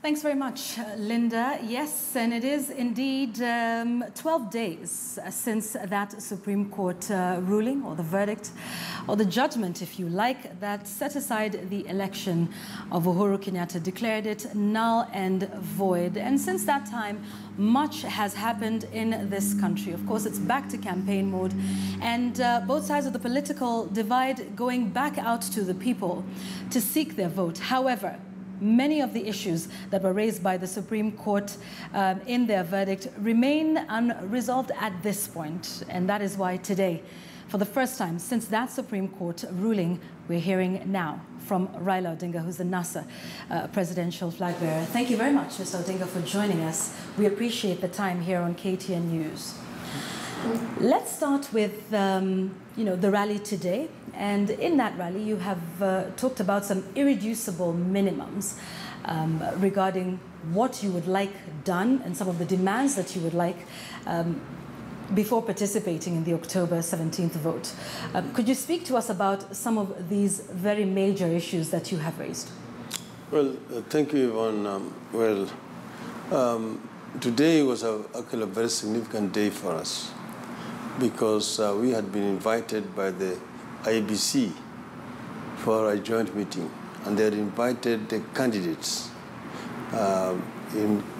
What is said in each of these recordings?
Thanks very much, Linda. Yes, and it is indeed 12 days since that Supreme Court ruling, or the verdict, or the judgment, if you like, that set aside the election of Uhuru Kenyatta, declared it null and void. And since that time, much has happened in this country. Of course, it's back to campaign mode, and both sides of the political divide going back out to the people to seek their vote. However, many of the issues that were raised by the Supreme Court in their verdict remain unresolved at this point. And that is why today, for the first time since that Supreme Court ruling, we're hearing now from Raila Odinga, who's the NASA presidential flag bearer. Thank you very much, Mr. Odinga, for joining us. We appreciate the time here on KTN News. Let's start with the rally today. And in that rally, you have talked about some irreducible minimums regarding what you would like done and some of the demands that you would like before participating in the October 17th vote. Could you speak to us about some of these very major issues that you have raised? Well, thank you, Yvonne. Today was actually a very significant day for us because we had been invited by the IEBC for a joint meeting, and they had invited the candidates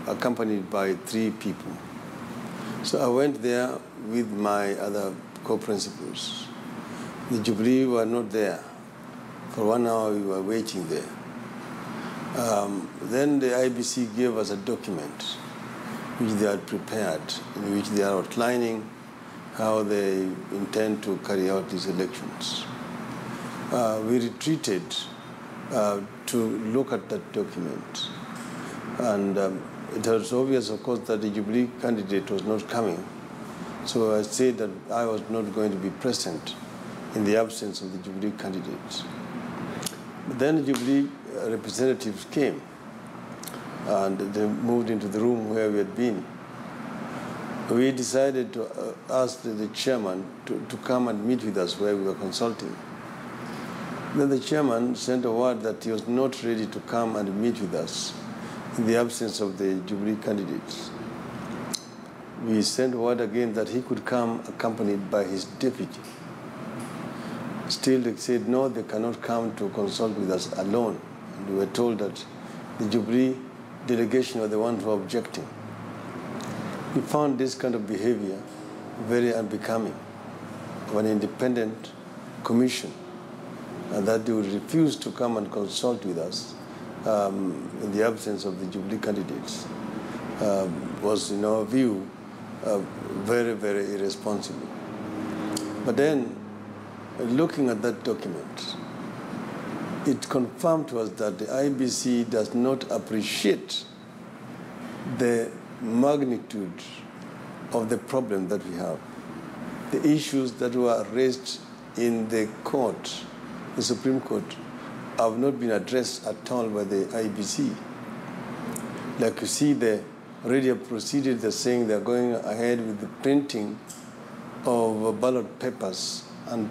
accompanied by 3 people. So I went there with my other co-principals. The Jubilee were not there. For 1 hour we were waiting there. Then the IEBC gave us a document which they had prepared, in which they are outlining how they intend to carry out these elections. We retreated to look at that document. And it was obvious, of course, that the Jubilee candidate was not coming. So I said that I was not going to be present in the absence of the Jubilee candidates. But then the Jubilee representatives came, and they moved into the room where we had been. We decided to ask the chairman to come and meet with us where we were consulting. Then the chairman sent a word that he was not ready to come and meet with us in the absence of the Jubilee candidates. We sent word again that he could come accompanied by his deputy. Still, they said, no, they cannot come to consult with us alone. And we were told that the Jubilee delegation were the ones who were objecting. We found this kind of behavior very unbecoming of an independent commission, and that they would refuse to come and consult with us in the absence of the Jubilee candidates was, in our view, very, very irresponsible. But then, looking at that document, it confirmed to us that the IEBC does not appreciate the magnitude of the problem that we have. The issues that were raised in the court, the Supreme Court, have not been addressed at all by the IEBC. Like you see, they already have proceeded, they're saying they're going ahead with the printing of ballot papers and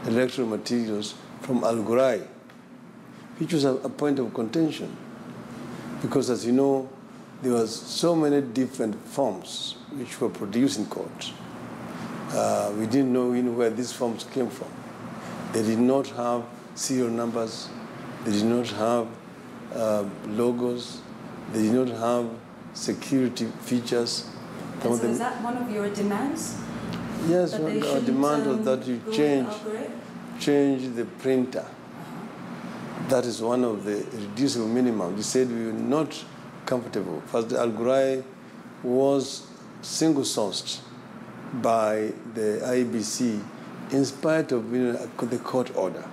electoral materials from Al Ghurair, which was a point of contention. Because as you know, there was so many different forms which were produced in court. We didn't know where these forms came from. They did not have serial numbers. They did not have logos. They did not have security features. And so is that one of your demands? Yes, our demand was that you change the printer. That is one of the reducible minimum. We said we were not comfortable. First, the Al Ghurair was single-sourced by the IEBC in spite of the court order.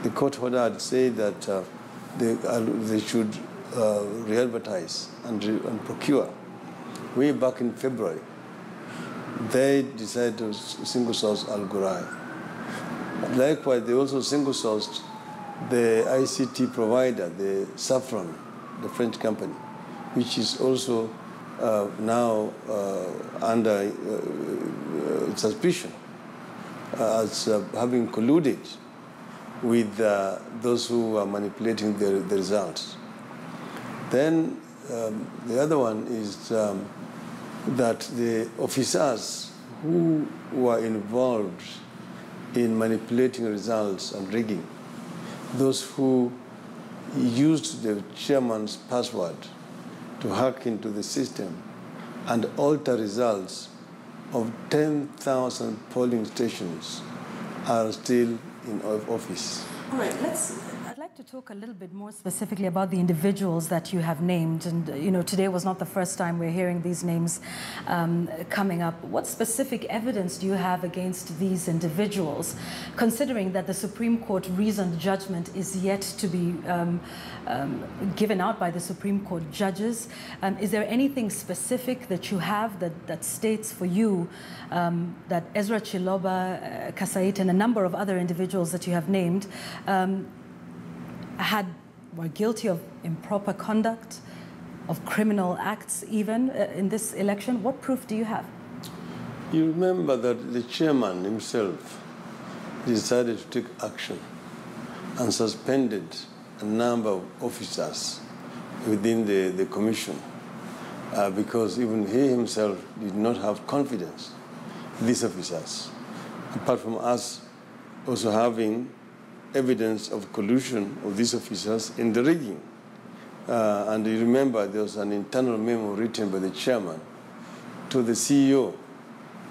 The court order had said that they should re-advertise and procure. Way back in February, they decided to single-source Al Ghurair. Likewise, they also single-sourced the ICT provider, the Saffron, the French company, which is also now under suspicion as having colluded with those who are manipulating the results. Then the other one is that the officers who were involved in manipulating results and rigging, those who used the chairman's password to hack into the system and alter results of 10,000 polling stations, are still in office. All right, I'd like to talk a little bit more specifically about the individuals that you have named. And, today was not the first time we're hearing these names coming up. What specific evidence do you have against these individuals, considering that the Supreme Court reasoned judgment is yet to be given out by the Supreme Court judges? Is there anything specific that you have that states for you that Ezra Chiloba, Kasait, and a number of other individuals that you have named were guilty of improper conduct, of criminal acts even in this election? What proof do you have? You remember that the chairman himself decided to take action and suspended a number of officers within the commission because even he himself did not have confidence in these officers, apart from us also having evidence of collusion of these officers in the rigging. And you remember there was an internal memo written by the chairman to the CEO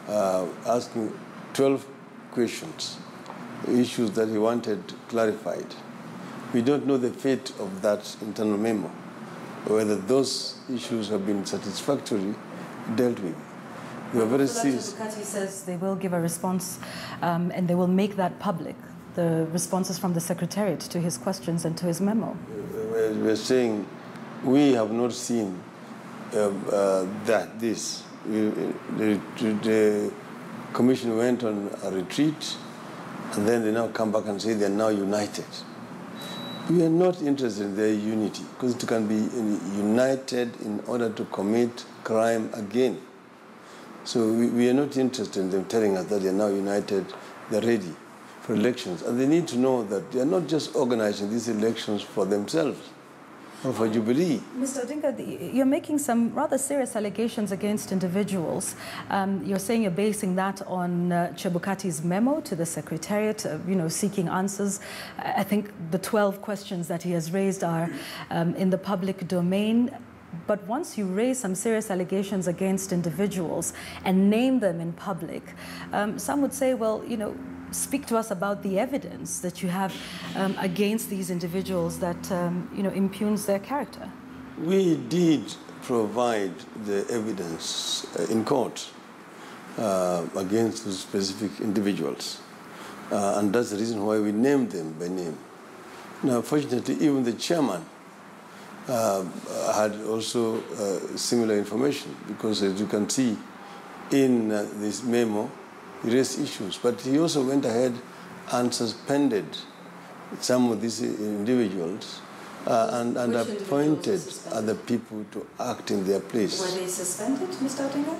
asking 12 questions, issues that he wanted clarified. We don't know the fate of that internal memo, whether those issues have been satisfactorily dealt with. We are very serious. Chebukati says they will give a response and they will make that public, the responses from the Secretariat to his questions and to his memo. We're saying we have not seen this. The commission went on a retreat, and then they now come back and say they're now united. We are not interested in their unity, because it can be united in order to commit crime again. So we are not interested in them telling us that they're now united, they're ready for elections. And they need to know that they are not just organizing these elections for themselves or for Jubilee. Mr. Odinga, you're making some rather serious allegations against individuals. You're saying you're basing that on Chebukati's memo to the Secretariat, seeking answers. I think the 12 questions that he has raised are in the public domain. But once you raise some serious allegations against individuals and name them in public, some would say, well, speak to us about the evidence that you have against these individuals that, impugns their character. We did provide the evidence in court against those specific individuals. And that's the reason why we named them by name. Now, fortunately, even the chairman had also similar information, because as you can see in this memo, he raised issues, but he also went ahead and suspended some of these individuals and appointed other people to act in their place. Were they suspended, Mr. Odinga?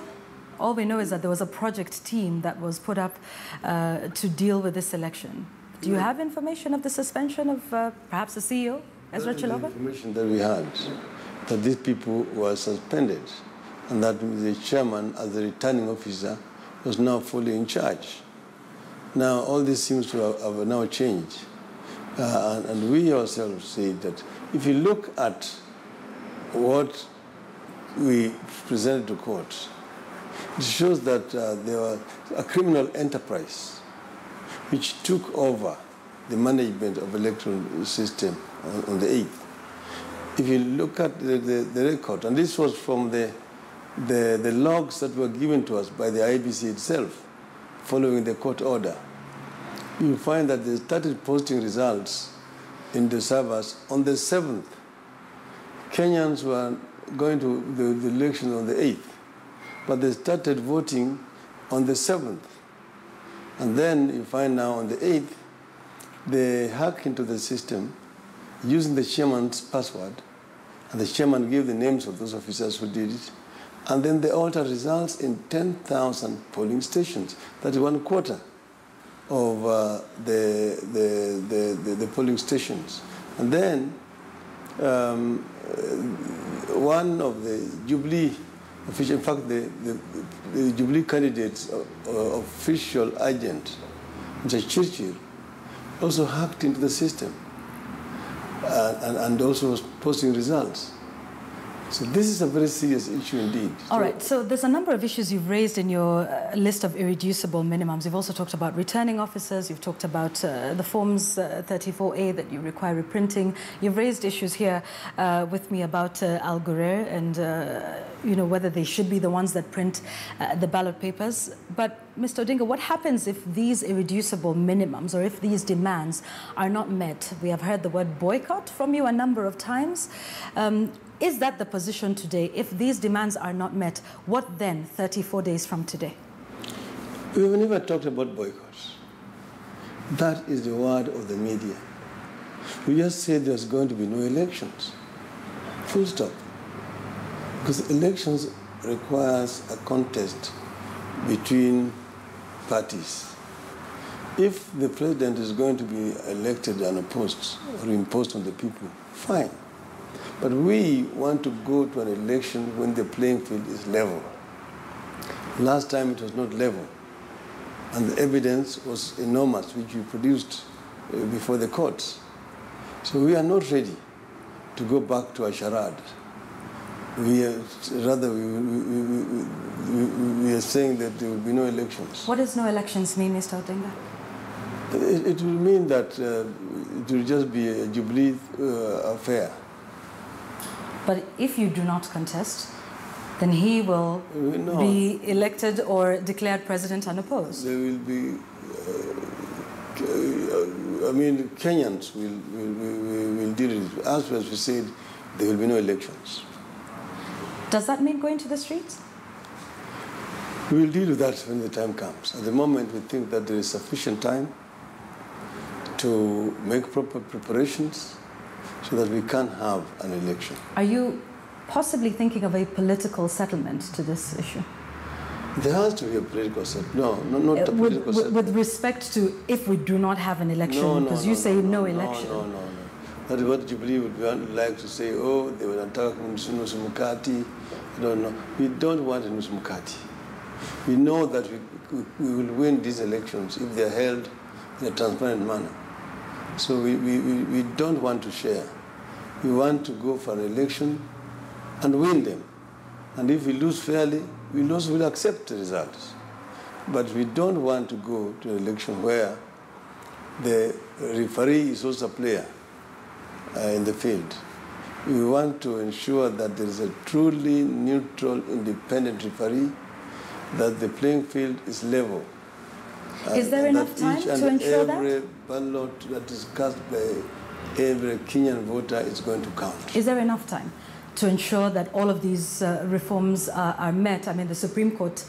All we know is that there was a project team that was put up to deal with this election. Do you have information of the suspension of perhaps the CEO, Ezra Chiloba? The information that we had, that these people were suspended, and that the chairman, as the returning officer, was now fully in charge. Now, all this seems to have now changed. And we ourselves say that if you look at what we presented to court, it shows that there was a criminal enterprise which took over the management of the electoral system on the 8th. If you look at the record, and this was from the logs that were given to us by the IEBC itself, following the court order, you find that they started posting results in the servers on the 7th. Kenyans were going to the election on the 8th, but they started voting on the 7th. And then you find now on the 8th, they hack into the system using the chairman's password, and the chairman gave the names of those officers who did it, and then they alter results in 10,000 polling stations. That is 1/4 of the polling stations. And then one of the Jubilee official, in fact, the Jubilee candidate's official agent, Mr. Churchill, also hacked into the system and also was posting results. So this is a very serious issue indeed. All right, so there's a number of issues you've raised in your list of irreducible minimums. You've also talked about returning officers. You've talked about the forms 34A that you require reprinting. You've raised issues here with me about Al Ghurair and you know, whether they should be the ones that print the ballot papers. But Mr. Odinga, what happens if these irreducible minimums or if these demands are not met? We have heard the word boycott from you a number of times. Is that the position today? If these demands are not met, what then 34 days from today? We've never talked about boycotts. That is the word of the media. We just said there's going to be no elections. Full stop. Because elections requires a contest between parties. If the president is going to be elected unopposed or imposed on the people, fine. But we want to go to an election when the playing field is level. Last time it was not level. And the evidence was enormous, which we produced before the courts. So we are not ready to go back to a charade. We are saying that there will be no elections. What does no elections mean, Mr. Odinga? It will mean that it will just be a Jubilee affair. But if you do not contest, then he will be elected or declared president unopposed. There will be, I mean, Kenyans will deal with it. As we said, there will be no elections. Does that mean going to the streets? We will deal with that when the time comes. At the moment, we think that there is sufficient time to make proper preparations so that we can have an election. Are you possibly thinking of a political settlement to this issue? There has to be a political settlement. No, not a political settlement. With respect to if we do not have an election, because you say no election. No. That is what Jubilee would like to say, oh, they will attack Nusu Mukati. I don't know. We don't want a Nusu Mukati. We know that we will win these elections if they are held in a transparent manner. So we don't want to share. We want to go for an election and win them. And if we lose fairly, we will accept the results. But we don't want to go to an election where the referee is also a player in the field. We want to ensure that there is a truly neutral, independent referee, that the playing field is level. Is there enough time to ensure that? Every ballot that is cast by every Kenyan voter is going to count. Is there enough time to ensure that all of these reforms are met? I mean, the Supreme Court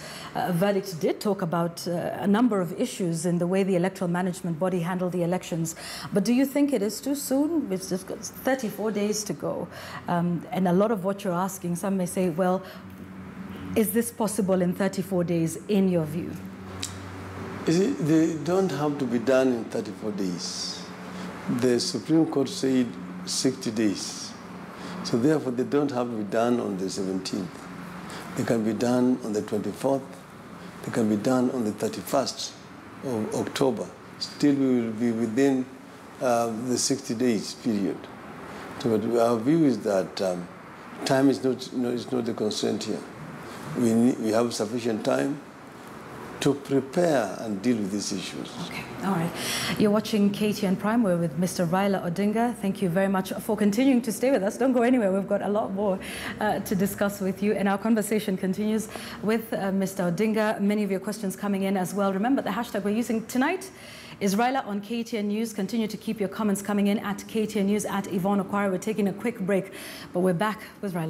verdict did talk about a number of issues in the way the electoral management body handled the elections. But do you think it is too soon? It's just 34 days to go. And a lot of what you're asking, some may say, well, is this possible in 34 days in your view? You see, they don't have to be done in 34 days. The Supreme Court said 60 days. So therefore, they don't have to be done on the 17th. They can be done on the 24th. They can be done on the 31st of October. Still, we will be within the 60 days period. So our view is that time is not the constraint here. We have sufficient time to prepare and deal with these issues. Okay, all right. You're watching KTN Prime. We're with Mr. Raila Odinga. Thank you very much for continuing to stay with us. Don't go anywhere. We've got a lot more to discuss with you. And our conversation continues with Mr. Odinga. Many of your questions coming in as well. Remember, the hashtag we're using tonight is Raila on KTN News. Continue to keep your comments coming in at KTN News, at Yvonne Okwara. We're taking a quick break, but we're back with Raila Odinga.